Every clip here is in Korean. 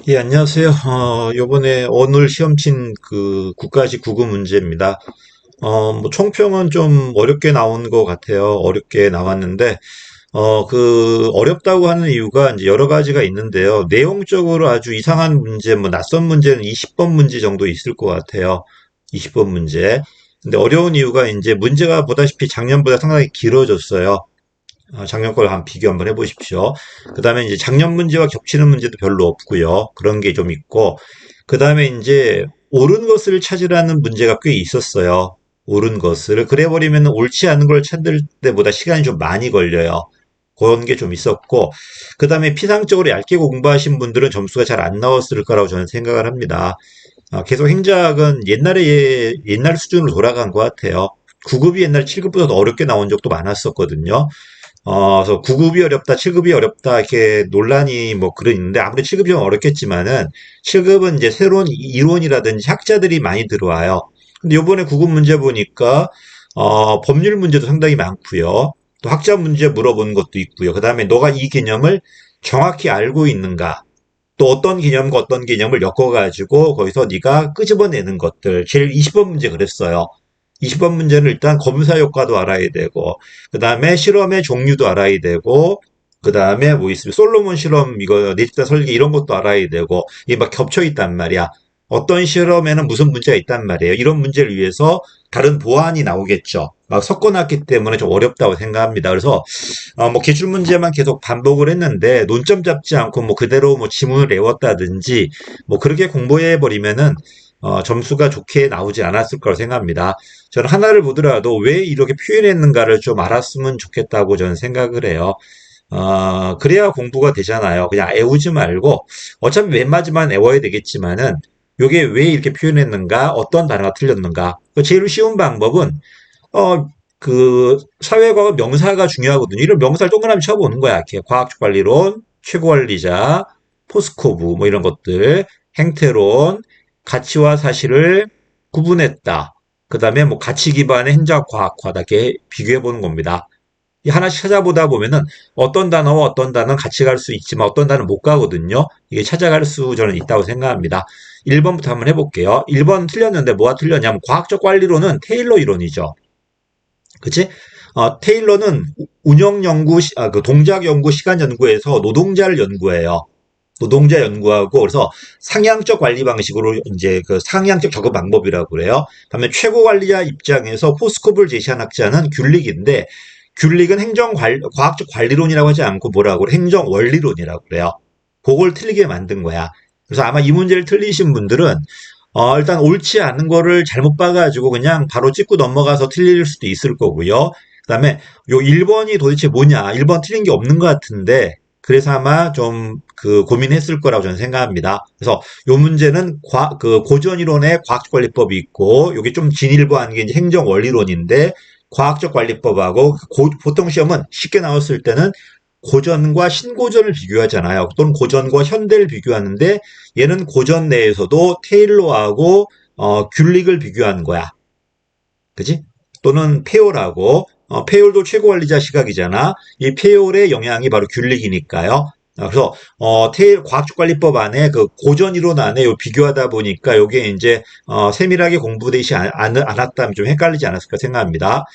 예, 안녕하세요. 요번에 오늘 시험 친 그 국가직 국어 문제입니다. 뭐 총평은 좀 어렵게 나온 것 같아요. 어렵게 나왔는데, 어렵다고 하는 이유가 이제 여러 가지가 있는데요. 내용적으로 아주 이상한 문제, 뭐 낯선 문제는 20번 문제 정도 있을 것 같아요. 20번 문제. 근데 어려운 이유가 이제 문제가 보다시피 작년보다 상당히 길어졌어요. 작년 걸 한번 비교 한번 해보십시오. 그 다음에 이제 작년 문제와 겹치는 문제도 별로 없고요. 그런 게 좀 있고, 그 다음에 이제 옳은 것을 찾으라는 문제가 꽤 있었어요. 옳은 것을. 그래 버리면 옳지 않은 걸 찾을 때보다 시간이 좀 많이 걸려요. 그런 게 좀 있었고, 그 다음에 피상적으로 얇게 공부하신 분들은 점수가 잘 안 나왔을 거라고 저는 생각을 합니다. 계속 행작은 옛날 수준으로 돌아간 것 같아요. 9급이 옛날 7급보다 더 어렵게 나온 적도 많았었거든요. 그래서 9급이 어렵다, 7급이 어렵다, 이렇게 논란이 뭐 그런 있는데, 아무리 7급이 좀 어렵겠지만은, 7급은 이제 새로운 이론이라든지 학자들이 많이 들어와요. 근데 요번에 9급 문제 보니까, 법률 문제도 상당히 많고요. 또 학자 문제 물어보는 것도 있고요. 그 다음에 너가 이 개념을 정확히 알고 있는가? 또 어떤 개념과 어떤 개념을 엮어가지고 거기서 네가 끄집어내는 것들. 제일 20번 문제 그랬어요. 20번 문제는 일단 검사 효과도 알아야 되고, 그 다음에 실험의 종류도 알아야 되고, 그 다음에 뭐 있으면 솔로몬 실험, 이거 네집다 설계 이런 것도 알아야 되고, 이게 막 겹쳐 있단 말이야. 어떤 실험에는 무슨 문제가 있단 말이에요. 이런 문제를 위해서 다른 보완이 나오겠죠. 막 섞어놨기 때문에 좀 어렵다고 생각합니다. 그래서 뭐 기출 문제만 계속 반복을 했는데 논점 잡지 않고 뭐 그대로 뭐 지문을 외웠다든지 뭐 그렇게 공부해 버리면은 점수가 좋게 나오지 않았을 거라고 생각합니다. 저는 하나를 보더라도 왜 이렇게 표현했는가를 좀 알았으면 좋겠다고 저는 생각을 해요. 그래야 공부가 되잖아요. 그냥 애우지 말고, 어차피 맨 마지막은 애워야 되겠지만은, 요게 왜 이렇게 표현했는가, 어떤 단어가 틀렸는가. 그 제일 쉬운 방법은, 어, 사회과학 명사가 중요하거든요. 이런 명사를 동그라미 쳐보는 거야. 이렇게 과학적 관리론, 최고관리자, 포스코브, 뭐 이런 것들, 행태론, 가치와 사실을 구분했다. 그 다음에 뭐 가치 기반의 행정과학화다. 이렇게 비교해 보는 겁니다. 하나씩 찾아보다 보면은 어떤 단어와 어떤 단어는 같이 갈 수 있지만 어떤 단어는 못 가거든요. 이게 찾아갈 수 저는 있다고 생각합니다. 1번부터 한번 해볼게요. 1번 틀렸는데 뭐가 틀렸냐면 과학적 관리론은 테일러 이론이죠. 그치? 테일러는 운영 연구, 그 동작 연구, 시간 연구에서 노동자를 연구해요. 노동자 연구하고 그래서 상향적 관리 방식으로 이제 그 상향적 작업 방법이라고 그래요. 다음에 최고 관리자 입장에서 포스코브를 제시한 학자는 귤릭인데 귤릭은 과학적 관리론이라고 하지 않고 뭐라고 그래? 행정 원리론이라고 그래요. 그걸 틀리게 만든 거야. 그래서 아마 이 문제를 틀리신 분들은 일단 옳지 않은 거를 잘못 봐가지고 그냥 바로 찍고 넘어가서 틀릴 수도 있을 거고요. 그다음에 요 1번이 도대체 뭐냐? 1번 틀린 게 없는 것 같은데 그래서 아마 좀 그 고민했을 거라고 저는 생각합니다. 그래서 요 문제는 고전 이론의 과학적 관리법이 있고 요게 좀 진일보한 게 이제 행정 원리론인데 과학적 관리법하고 보통 시험은 쉽게 나왔을 때는 고전과 신고전을 비교하잖아요. 또는 고전과 현대를 비교하는데 얘는 고전 내에서도 테일러하고 귤릭을 비교하는 거야. 그지? 또는 페올하고 페올도 최고 관리자 시각이잖아. 이 페올의 영향이 바로 귤릭이니까요. 그래서 과학적 관리법 안에 그 고전 이론 안에 요 비교하다 보니까 요게 이제 세밀하게 공부되지 않았다면 좀 헷갈리지 않았을까 생각합니다.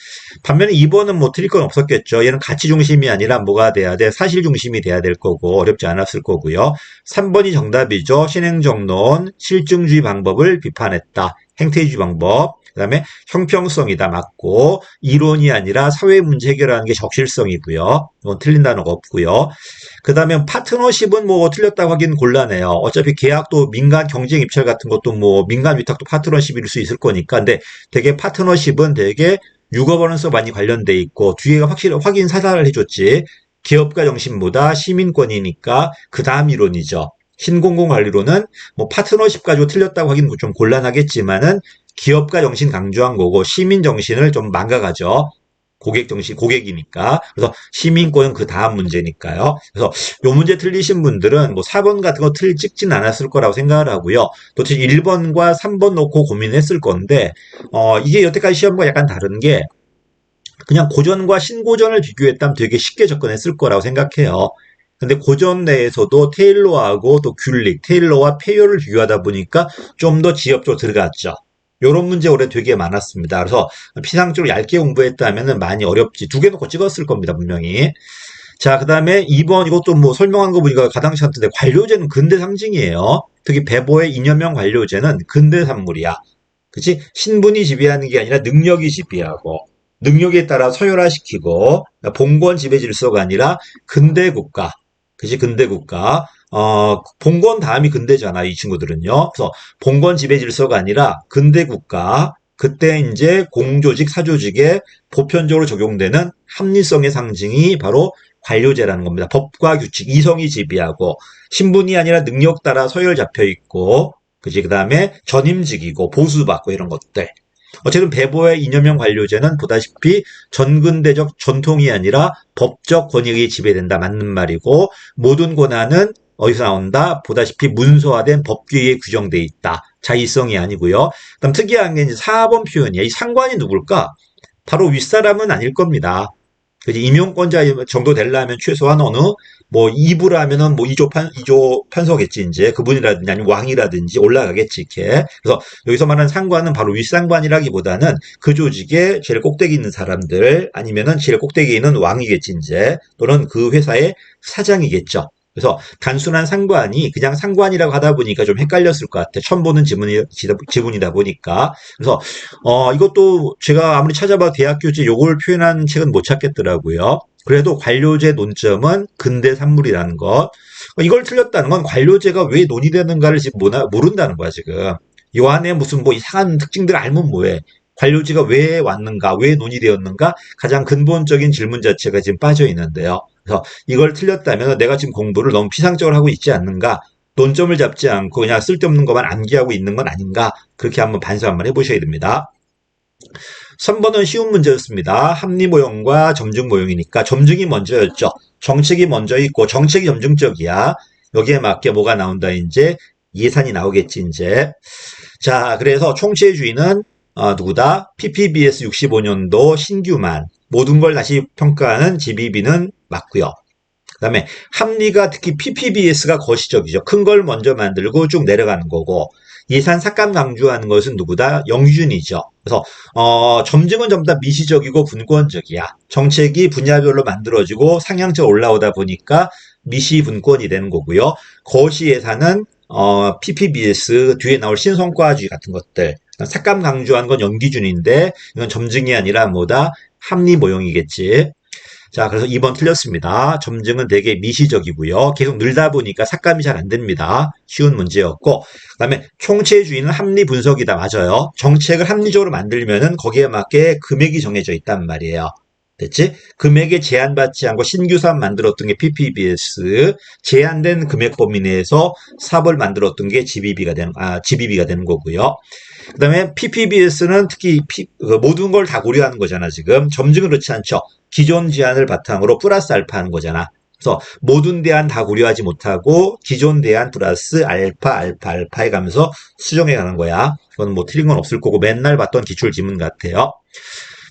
반면에 2번은 뭐 틀릴 건 없었겠죠. 얘는 가치 중심이 아니라 뭐가 돼야 돼? 사실 중심이 돼야 될 거고 어렵지 않았을 거고요. 3번이 정답이죠. 신행정론, 실증주의 방법을 비판했다. 행태주의 방법. 그다음에 형평성이다 맞고 이론이 아니라 사회 문제 해결하는 게 적실성이고요. 이건 틀린 단어가 없고요. 그다음에 파트너십은 뭐 틀렸다고 하기는 곤란해요. 어차피 계약도 민간 경쟁 입찰 같은 것도 뭐 민간 위탁도 파트너십일 수 있을 거니까. 근데 되게 파트너십은 되게 유거버넌스 많이 관련돼 있고 뒤에가 확실히 확인 사살을 해줬지. 기업가 정신보다 시민권이니까 그 다음 이론이죠. 신공공관리론은 뭐 파트너십 가지고 틀렸다고 하기는 좀 곤란하겠지만은 기업가 정신 강조한 거고 시민 정신을 좀 망가가죠. 고객 정신, 고객이니까. 그래서 시민권은 그 다음 문제니까요. 그래서 요 문제 틀리신 분들은 뭐 4번 같은 거 찍진 않았을 거라고 생각을 하고요. 도대체 1번과 3번 놓고 고민했을 건데, 이게 여태까지 시험과 약간 다른 게 그냥 고전과 신고전을 비교했다면 되게 쉽게 접근했을 거라고 생각해요. 근데 고전 내에서도 테일러하고 또 귤릭, 테일러와 페이어를 비교하다 보니까 좀 더 지엽적으로 들어갔죠. 요런 문제 올해 되게 많았습니다. 그래서 피상적으로 얇게 공부했다면 많이 어렵지. 두 개 놓고 찍었을 겁니다, 분명히. 자, 그 다음에 2번, 이것도 뭐 설명한 거 보니까 가당치 않던데, 관료제는 근대 상징이에요. 특히 배보의 이념형 관료제는 근대 산물이야. 그치? 신분이 지배하는 게 아니라 능력이 지배하고, 능력에 따라 서열화시키고, 봉건 지배 질서가 아니라 근대 국가. 그치? 근대 국가. 봉건 다음이 근대잖아, 이 친구들은요. 그래서 봉건 지배 질서가 아니라 근대 국가. 그때 이제 공조직, 사조직에 보편적으로 적용되는 합리성의 상징이 바로 관료제라는 겁니다. 법과 규칙, 이성이 지배하고, 신분이 아니라 능력 따라 서열 잡혀 있고, 그지? 그 다음에 전임직이고, 보수받고 이런 것들. 어쨌든 배보의 이념형 관료제는 보다시피 전근대적 전통이 아니라 법적 권익이 지배된다. 맞는 말이고, 모든 권한은 어디서 나온다? 보다시피 문서화된 법규에 규정돼 있다. 자의성이 아니고요. 그다음 특이한 게 이제 4번 표현이야. 이 상관이 누굴까? 바로 윗사람은 아닐 겁니다. 그지? 임용권자 정도 되려면 최소한 어느 뭐 2부라면은 뭐 2조 판서겠지 이제 그분이라든지 아니면 왕이라든지 올라가겠지 이렇게. 그래서 여기서 말하는 상관은 바로 윗상관이라기보다는 그 조직에 제일 꼭대기 있는 사람들 아니면은 제일 꼭대기에 있는 왕이겠지 이제 또는 그 회사의 사장이겠죠. 그래서 단순한 상관이 그냥 상관이라고 하다 보니까 좀 헷갈렸을 것 같아. 처음 보는 지문이다 보니까. 그래서 이것도 제가 아무리 찾아봐도 대학교제 요걸 표현한 책은 못 찾겠더라고요. 그래도 관료제 논점은 근대 산물이라는 것. 이걸 틀렸다는 건 관료제가 왜 논의되는가를 지금 모른다는 거야, 지금. 요 안에 무슨 뭐 이상한 특징들 알면 뭐해. 관료제가 왜 왔는가, 왜 논의되었는가 가장 근본적인 질문 자체가 지금 빠져 있는데요. 그래서 이걸 틀렸다면 내가 지금 공부를 너무 피상적으로 하고 있지 않는가, 논점을 잡지 않고 그냥 쓸데없는 것만 암기하고 있는 건 아닌가, 그렇게 한번 반성 한번 해보셔야 됩니다. 3번은 쉬운 문제였습니다. 합리 모형과 점증 모형이니까 점증이 먼저였죠. 정책이 먼저 있고 정책이 점증적이야. 여기에 맞게 뭐가 나온다 이제 예산이 나오겠지 이제. 자, 그래서 총체주의는 누구다? PPBS 65년도 신규만 모든 걸 다시 평가하는 GBB는 맞고요. 그 다음에 합리가 특히 PPBS가 거시적이죠. 큰 걸 먼저 만들고 쭉 내려가는 거고 예산 삭감 강조하는 것은 누구다? 영준이죠. 그래서 점증은 전부 다 미시적이고 분권적이야. 정책이 분야별로 만들어지고 상향적으로 올라오다 보니까 미시분권이 되는 거고요. 거시 예산은 PPBS 뒤에 나올 신성과주의 같은 것들 삭감 강조하는 건 연기준인데 이건 점증이 아니라 뭐다? 합리 모형이겠지. 자, 그래서 2번 틀렸습니다. 점증은 되게 미시적이고요. 계속 늘다 보니까 삭감이 잘 안 됩니다. 쉬운 문제였고, 그 다음에 총체주의는 합리 분석이다. 맞아요. 정책을 합리적으로 만들면은 거기에 맞게 금액이 정해져 있단 말이에요. 됐지? 금액에 제한받지 않고 신규 사업 만들었던 게 PPBS, 제한된 금액 범위 내에서 사업을 만들었던 게 GBB가 되는 거고요. 그 다음에 PPBS는 특히 모든 걸 다 고려하는 거잖아, 지금. 점증은 그렇지 않죠. 기존 제한을 바탕으로 플러스 알파 하는 거잖아. 그래서 모든 대안 다 고려하지 못하고 기존 대안 플러스 알파 해가면서 수정해 가는 거야. 그건 뭐 틀린 건 없을 거고 맨날 봤던 기출 지문 같아요.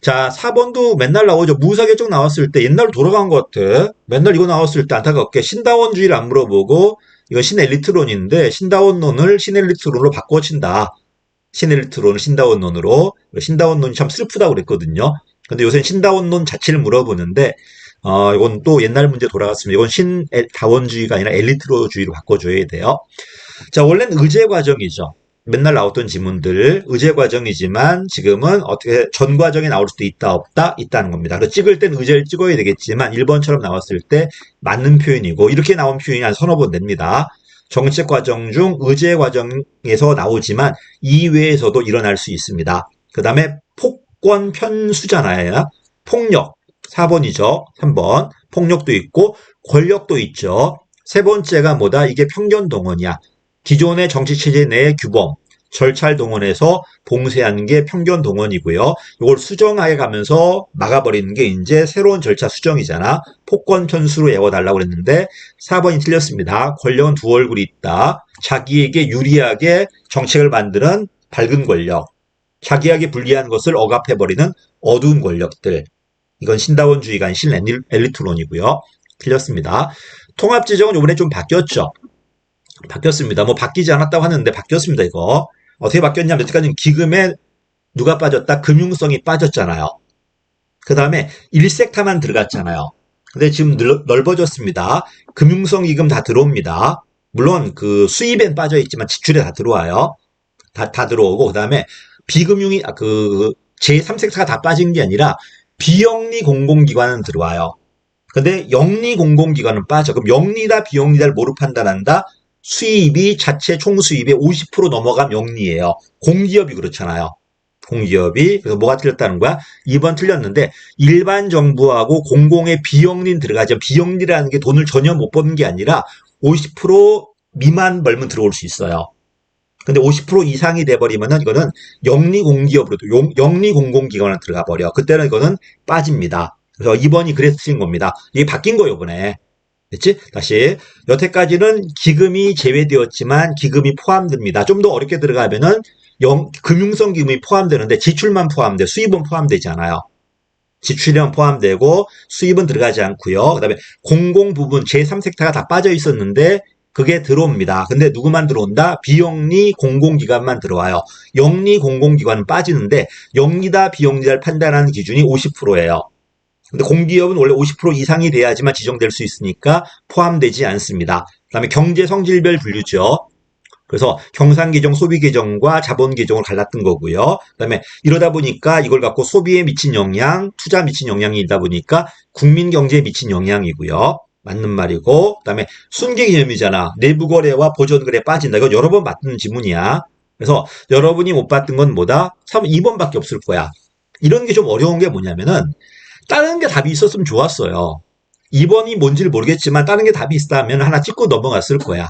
자, 4번도 맨날 나오죠. 무사개정 나왔을 때 옛날로 돌아간 것 같아. 맨날 이거 나왔을 때 안타깝게 신다원주의를 안 물어보고 이거 신엘리트론인데 신다원론을 신엘리트론으로 바꿔친다. 신엘리트론을 신다원론으로. 신다원론이 참 슬프다고 그랬거든요. 근데 요새는 신다원론 자체를 물어보는데 이건 또 옛날 문제 돌아갔습니다. 이건 신다원주의가 아니라 엘리트로주의로 바꿔줘야 돼요. 자, 원래는 의제 과정이죠. 맨날 나왔던 지문들 의제 과정이지만 지금은 어떻게 전 과정에 나올 수도 있다 없다 있다는 겁니다. 그래서 찍을 땐 의제를 찍어야 되겠지만 1번처럼 나왔을 때 맞는 표현이고 이렇게 나온 표현이 한 서너 번 됩니다. 정책 과정 중 의제 과정에서 나오지만 이외에서도 일어날 수 있습니다. 그 다음에 폭권 편수잖아요. 폭력 4번이죠. 3번 폭력도 있고 권력도 있죠. 세 번째가 뭐다? 이게 편견 동원이야. 기존의 정치체제 내의 규범, 절차를 동원해서 봉쇄하는 게 편견 동원이고요. 이걸 수정하게 가면서 막아버리는 게 이제 새로운 절차 수정이잖아. 폭권 편수로 외워달라고 그랬는데 4번이 틀렸습니다. 권력은 두 얼굴이 있다. 자기에게 유리하게 정책을 만드는 밝은 권력, 자기에게 불리한 것을 억압해버리는 어두운 권력들. 이건 신다원주의가 아닌 신엘리트론이고요. 틀렸습니다. 통합지정은 이번에 좀 바뀌었죠. 바뀌었습니다. 뭐 바뀌지 않았다고 하는데 바뀌었습니다, 이거. 어떻게 바뀌었냐면 여태까지는 기금에 누가 빠졌다? 금융성이 빠졌잖아요. 그 다음에 일섹타만 들어갔잖아요. 근데 지금 넓어졌습니다. 금융성 기금 다 들어옵니다. 물론 그 수입엔 빠져 있지만 지출에 다 들어와요. 다 들어오고, 그 다음에 비금융이, 제3섹터가 다 빠진 게 아니라 비영리 공공기관은 들어와요. 근데 영리 공공기관은 빠져. 그럼 영리다 비영리다를 뭐로 판단한다? 수입이 자체 총수입의 50% 넘어가면 영리예요. 공기업이 그렇잖아요. 공기업이. 그래서 뭐가 틀렸다는 거야? 2번 틀렸는데 일반 정부하고 공공의 비영리는 들어가죠. 비영리라는 게 돈을 전혀 못 버는 게 아니라 50% 미만 벌면 들어올 수 있어요. 근데 50% 이상이 돼버리면은 이거는 영리 공기업으로도 영리 공공기관으로 들어가 버려. 그때는 이거는 빠집니다. 그래서 2번이 그래서 쓰인 겁니다. 이게 바뀐 거예요, 이번에. 됐지? 다시. 여태까지는 기금이 제외되었지만 기금이 포함됩니다. 좀 더 어렵게 들어가면은 금융성 기금이 포함되는데 지출만 포함돼. 수입은 포함되지 않아요. 지출은 포함되고 수입은 들어가지 않고요. 그다음에 공공 부분 제3섹터가 다 빠져 있었는데 그게 들어옵니다. 근데 누구만 들어온다? 비영리 공공기관만 들어와요. 영리 공공기관은 빠지는데 영리다 비영리다를 판단하는 기준이 50%예요. 근데 공기업은 원래 50% 이상이 돼야지만 지정될 수 있으니까 포함되지 않습니다. 그다음에 경제 성질별 분류죠. 그래서 경상계정, 소비계정과 자본계정을 갈랐던 거고요. 그다음에 이러다 보니까 이걸 갖고 소비에 미친 영향, 투자 미친 영향이다 보니까 국민경제에 미친 영향이고요. 맞는 말이고, 그다음에 순기개념이잖아. 내부거래와 보존거래 빠진다. 이건 여러 번 맞는 지문이야. 그래서 여러분이 못 봤던 건 뭐다? 2번밖에 없을 거야. 이런 게 좀 어려운 게 뭐냐면은 다른 게 답이 있었으면 좋았어요. 2번이 뭔지를 모르겠지만 다른 게 답이 있다면 하나 찍고 넘어갔을 거야.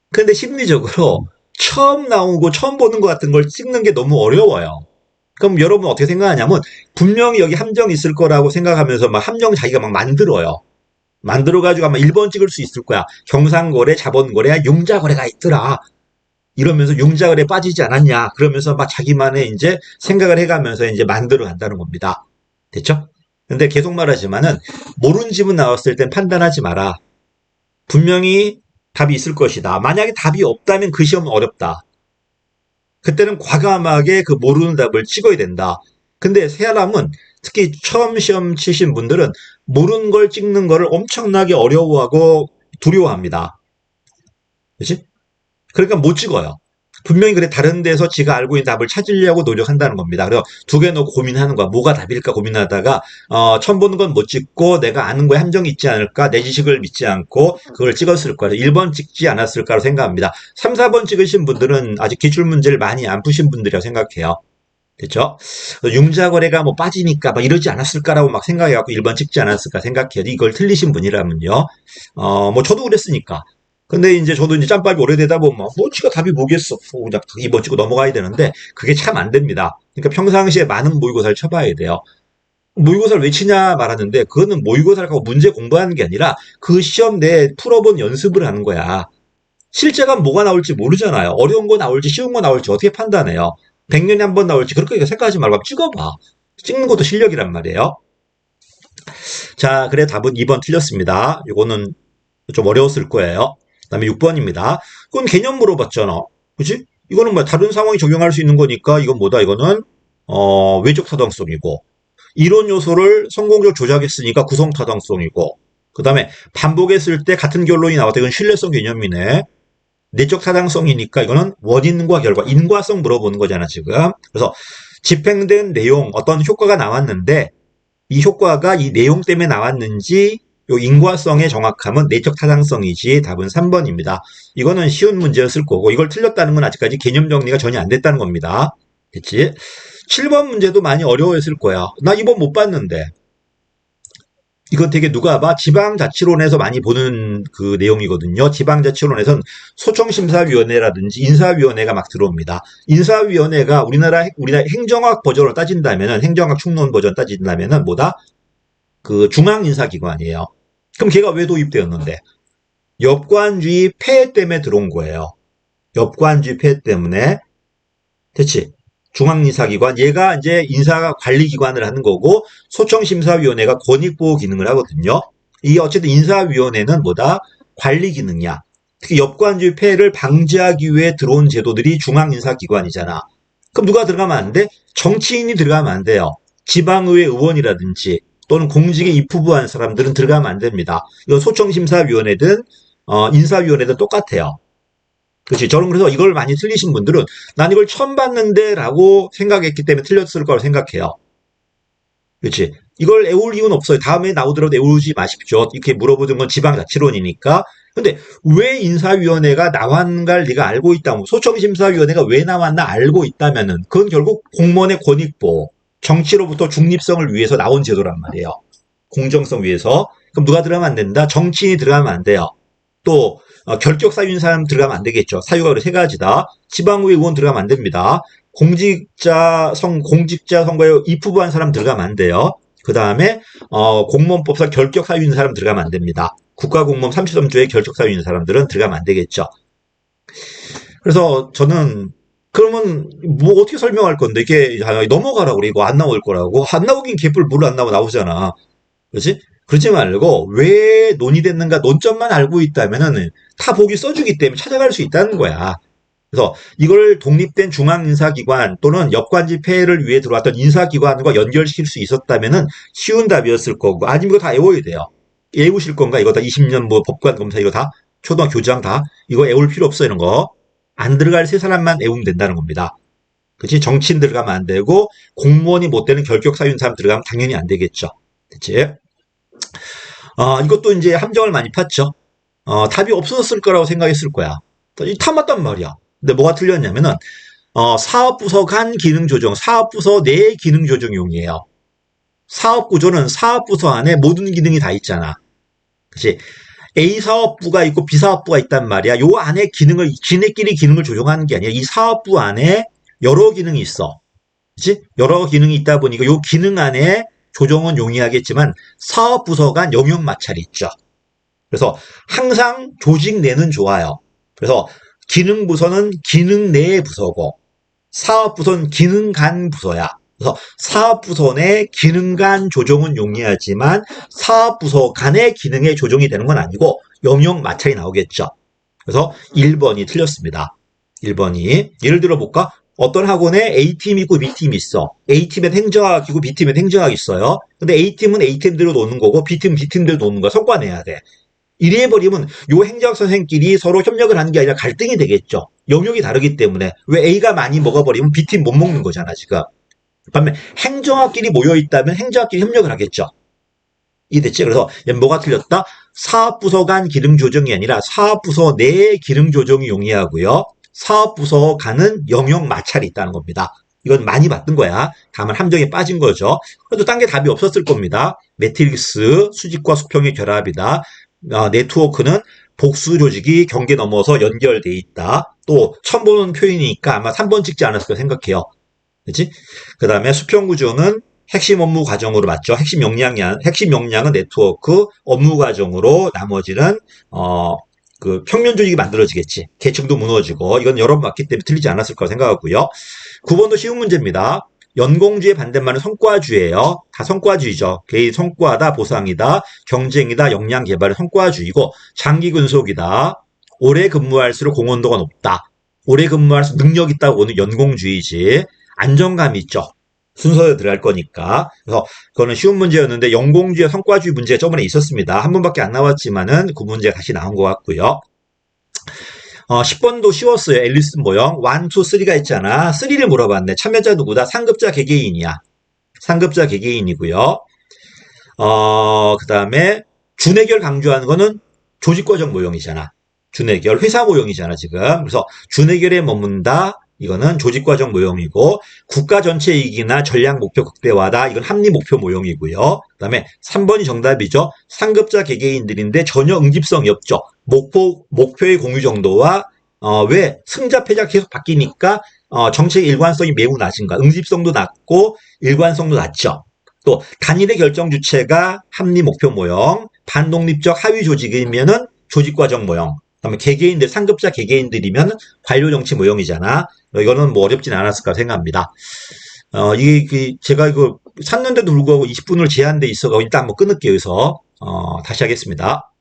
근데 심리적으로 처음 나오고 처음 보는 것 같은 걸 찍는 게 너무 어려워요. 그럼 여러분 어떻게 생각하냐면 분명히 여기 함정 있을 거라고 생각하면서 막 함정 자기가 막 만들어요. 만들어가지고 아마 1번 찍을 수 있을 거야. 경상거래, 자본거래, 융자거래가 있더라. 이러면서 융자거래 빠지지 않았냐. 그러면서 막 자기만의 이제 생각을 해가면서 이제 만들어 간다는 겁니다. 됐죠? 근데 계속 말하지만은 모르는 지문 나왔을 땐 판단하지 마라. 분명히 답이 있을 것이다. 만약에 답이 없다면 그 시험은 어렵다. 그때는 과감하게 그 모르는 답을 찍어야 된다. 근데 사람은 특히 처음 시험 치신 분들은 모르는 걸 찍는 거를 엄청나게 어려워하고 두려워합니다. 그렇지? 그러니까 못 찍어요. 분명히 그래 다른 데서 지가 알고 있는 답을 찾으려고 노력한다는 겁니다. 그래서 두 개 놓고 고민하는 거야. 뭐가 답일까 고민하다가 처음 보는 건 못 찍고 내가 아는 거에 함정이 있지 않을까 내 지식을 믿지 않고 그걸 찍었을 거야. 1번 찍지 않았을까로 생각합니다. 3, 4번 찍으신 분들은 아직 기출문제를 많이 안 푸신 분들이라고 생각해요. 됐죠? 융자거래가 뭐 빠지니까 막 이러지 않았을까라고 막 생각해갖고 1번 찍지 않았을까 생각해요. 이걸 틀리신 분이라면요. 뭐 저도 그랬으니까. 근데 이제 저도 이제 짬밥이 오래되다 보면 뭐 지가 답이 뭐겠어. 그냥 2번 찍고 넘어가야 되는데 그게 참 안 됩니다. 그러니까 평상시에 많은 모의고사를 쳐봐야 돼요. 모의고사를 왜 치냐 말하는데 그거는 모의고사를 하고 문제 공부하는 게 아니라 그 시험 내에 풀어본 연습을 하는 거야. 실제가 뭐가 나올지 모르잖아요. 어려운 거 나올지 쉬운 거 나올지 어떻게 판단해요. 100년에 한 번 나올지 그렇게 생각하지 말고 찍어봐. 찍는 것도 실력이란 말이에요. 자, 그래 답은 2번 틀렸습니다. 이거는 좀 어려웠을 거예요. 그 다음에 6번입니다. 그건 개념 물어봤잖아. 그치? 이거는 뭐 다른 상황이 적용할 수 있는 거니까 이건 뭐다? 이거는 외적 타당성이고 이론 요소를 성공적으로 조작했으니까 구성 타당성이고 그 다음에 반복했을 때 같은 결론이 나왔다. 이건 신뢰성 개념이네. 내적 타당성이니까 이거는 원인과 결과, 인과성 물어보는 거잖아, 지금. 그래서 집행된 내용, 어떤 효과가 나왔는데 이 효과가 이 내용 때문에 나왔는지 요 인과성의 정확함은 내적 타당성이지 답은 3번입니다. 이거는 쉬운 문제였을 거고 이걸 틀렸다는 건 아직까지 개념 정리가 전혀 안 됐다는 겁니다. 됐지? 7번 문제도 많이 어려워했을 거야. 나 이번 못 봤는데. 이건 되게 누가 봐? 지방자치론에서 많이 보는 그 내용이거든요. 지방자치론에서는 소청심사위원회라든지 인사위원회가 막 들어옵니다. 인사위원회가 우리나라 행정학 버전을 따진다면은, 행정학 충론 버전 따진다면은 뭐다? 그 중앙인사기관이에요. 그럼 걔가 왜 도입되었는데? 역관주의 폐해 때문에 들어온 거예요. 역관주의 폐해 때문에. 됐지? 중앙인사기관, 얘가 이제 인사관리기관을 하는 거고, 소청심사위원회가 권익보호 기능을 하거든요. 이 어쨌든 인사위원회는 뭐다? 관리 기능이야. 특히 역관주의 폐해를 방지하기 위해 들어온 제도들이 중앙인사기관이잖아. 그럼 누가 들어가면 안 돼? 정치인이 들어가면 안 돼요. 지방의회 의원이라든지 또는 공직에 입후보한 사람들은 들어가면 안 됩니다. 이거 소청심사위원회든 인사위원회든 똑같아요. 그렇지. 저는 그래서 이걸 많이 틀리신 분들은 난 이걸 처음 봤는데 라고 생각했기 때문에 틀렸을 거라고 생각해요. 그렇지. 이걸 애울 이유는 없어요. 다음에 나오더라도 애우지 마십시오. 이렇게 물어보던 건 지방자치론이니까. 근데 왜 인사위원회가 나왔는가를 네가 알고 있다면, 소청심사위원회가 왜 나왔나 알고 있다면은 그건 결국 공무원의 권익보, 정치로부터 중립성을 위해서 나온 제도란 말이에요. 공정성 위해서. 그럼 누가 들어가면 안 된다? 정치인이 들어가면 안 돼요. 또 결격 사유인 사람 들어가면 안 되겠죠. 사유가 세 가지다. 지방의회 의원 들어가면 안 됩니다. 공직자 선거에 입후보한 사람 들어가면 안 돼요. 그 다음에 공무원법상 결격 사유 있는 사람 들어가면 안 됩니다. 국가공무원 33조에 결격 사유 있는 사람들은 들어가면 안 되겠죠. 그래서 저는 그러면 뭐 어떻게 설명할 건데 이게 넘어가라고 그래. 이거 안 나올 거라고. 안 나오긴 개뿔 물 안 나오고 나오잖아. 그렇지? 그러지 말고 왜 논의됐는가 논점만 알고 있다면은 다 보기 써주기 때문에 찾아갈 수 있다는 거야. 그래서 이걸 독립된 중앙인사기관 또는 역관지 폐해를 위해 들어왔던 인사기관과 연결시킬 수 있었다면은 쉬운 답이었을 거고, 아니면 이거 다 애워야 돼요. 애우실 건가? 이거 다 20년 뭐 법관 검사 이거 다 초등학교 교장 다 이거 애울 필요 없어. 이런 거 안 들어갈 세 사람만 애우면 된다는 겁니다. 그렇지? 정치인 들어가면 안 되고 공무원이 못 되는 결격 사유인 사람 들어가면 당연히 안 되겠죠. 그렇지? 이것도 이제 함정을 많이 팠죠. 답이 없어졌을 거라고 생각했을 거야. 다 맞단 말이야. 근데 뭐가 틀렸냐면은 사업부서 간 기능조정, 사업부서 내 기능조정용이에요. 사업구조는 사업부서 안에 모든 기능이 다 있잖아. 그치? A 사업부가 있고 B 사업부가 있단 말이야. 요 안에 기능을, 지네끼리 기능을 조정하는 게 아니라 이 사업부 안에 여러 기능이 있어. 그치? 여러 기능이 있다 보니까 요 기능 안에 조정은 용이하겠지만 사업부서 간 영역 마찰이 있죠. 그래서 항상 조직 내는 좋아요. 그래서 기능부서는 기능 내의 부서고 사업부서는 기능 간 부서야. 그래서 사업부서 내 기능 간 조정은 용이하지만 사업부서 간의 기능의 조정이 되는 건 아니고 영역 마찰이 나오겠죠. 그래서 1번이 틀렸습니다. 1번이. 예를 들어 볼까? 어떤 학원에 A팀이 있고 B팀이 있어. A팀엔 행정학이고 B팀엔 행정학이 있어요. 근데 A팀은 A팀대로 노는 거고 B팀은 B팀대로 노는 거야. 성과 내야 돼. 이래버리면 요 행정학 선생끼리 서로 협력을 하는 게 아니라 갈등이 되겠죠. 영역이 다르기 때문에. 왜 A가 많이 먹어버리면 B팀 못 먹는 거잖아, 지금. 반면 행정학끼리 모여있다면 행정학끼리 협력을 하겠죠. 이해됐지? 그래서 뭐가 틀렸다? 사업부서 간 기능조정이 아니라 사업부서 내 기능조정이 용이하고요. 사업부서 간은 영역 마찰이 있다는 겁니다. 이건 많이 봤던 거야. 다만 함정에 빠진 거죠. 그래도 딴 게 답이 없었을 겁니다. 매트릭스, 수직과 수평의 결합이다. 네트워크는 복수 조직이 경계 넘어서 연결돼 있다. 또 처음 보는 표현이니까 아마 3번 찍지 않았을까 생각해요. 그렇지? 그 다음에 수평 구조는 핵심 업무 과정으로 맞죠. 핵심 역량은 네트워크 업무 과정으로 나머지는 그 평면 조직이 만들어지겠지. 계층도 무너지고 이건 여러 번 봤기 때문에 틀리지 않았을 거라 생각하고요. 9번도 쉬운 문제입니다. 연공주의 반대말은 성과주예요. 다 성과주의죠. 개인 성과다, 보상이다, 경쟁이다, 역량 개발의 성과주의고 장기 근속이다. 오래 근무할수록 공헌도가 높다. 오래 근무할수록 능력 있다고 보는 연공주의지. 안정감이 있죠. 순서에 들어갈 거니까. 그래서 그거는 쉬운 문제였는데 연공주의 성과주의 문제가 저번에 있었습니다. 한 번밖에 안 나왔지만은 그 문제가 다시 나온 것 같고요. 10번도 쉬웠어요. 앨리슨 모형 1, 2, 3가 있잖아. 3를 물어봤네. 참여자 누구다? 상급자 개개인이야. 상급자 개개인이고요. 그 다음에 준해결 강조하는 거는 조직과정 모형이잖아. 준해결 회사 모형이잖아 지금. 그래서 준해결에 머문다. 이거는 조직과정 모형이고 국가 전체 이익이나 전략 목표 극대화다. 이건 합리 목표 모형이고요. 그 다음에 3번이 정답이죠. 상급자 개개인들인데 전혀 응집성이 없죠. 목표의 공유 정도와 왜 승자 패자 계속 바뀌니까 정책 일관성이 매우 낮은 거야. 응집성도 낮고 일관성도 낮죠. 또 단일의 결정 주체가 합리 목표 모형, 반독립적 하위 조직이면은 조직과정 모형. 그다음에 개개인들, 상급자 개개인들이면 관료 정치 모형이잖아. 이거는 뭐 어렵진 않았을까 생각합니다. 제가 이거 샀는데도 불구하고 20분을 제한돼 있어가지고 일단 한번 끊을게요. 여기서. 다시 하겠습니다.